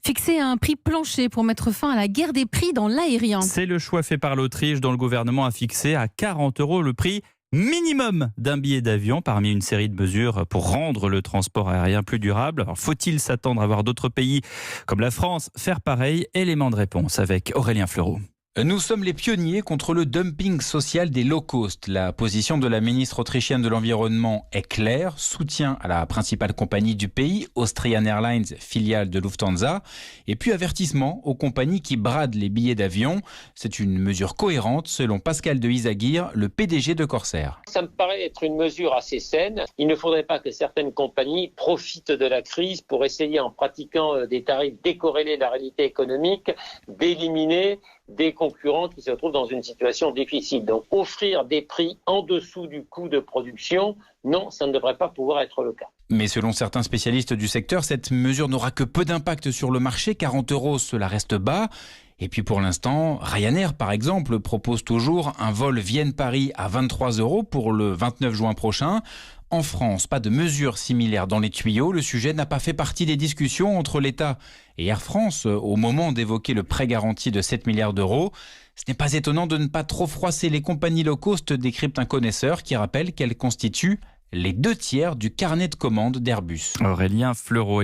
Fixer un prix plancher pour mettre fin à la guerre des prix dans l'aérien. C'est le choix fait par l'Autriche, dont le gouvernement a fixé à 40 € le prix minimum d'un billet d'avion parmi une série de mesures pour rendre le transport aérien plus durable. Alors, faut-il s'attendre à voir d'autres pays comme la France faire pareil? Élément de réponse avec Aurélien Fleureau. Nous sommes les pionniers contre le dumping social des low cost. La position de la ministre autrichienne de l'Environnement est claire. Soutien à la principale compagnie du pays, Austrian Airlines, filiale de Lufthansa. Et puis avertissement aux compagnies qui bradent les billets d'avion. C'est une mesure cohérente selon Pascal de Isaguirre, le PDG de Corsair. Ça me paraît être une mesure assez saine. Il ne faudrait pas que certaines compagnies profitent de la crise pour essayer, en pratiquant des tarifs décorrélés de la réalité économique, d'éliminer des concurrents qui se trouvent dans une situation difficile. Donc offrir des prix en dessous du coût de production, non, ça ne devrait pas pouvoir être le cas. Mais selon certains spécialistes du secteur, cette mesure n'aura que peu d'impact sur le marché. 40 €, cela reste bas. Et puis pour l'instant, Ryanair par exemple propose toujours un vol Vienne-Paris à 23 € pour le 29 juin prochain. En France, pas de mesures similaires dans les tuyaux. Le sujet n'a pas fait partie des discussions entre l'État et Air France au moment d'évoquer le prêt garanti de 7 milliards d'euros. Ce n'est pas étonnant de ne pas trop froisser les compagnies low cost, décrypte un connaisseur qui rappelle qu'elles constituent les 2 tiers du carnet de commandes d'Airbus. Aurélien Fleureau.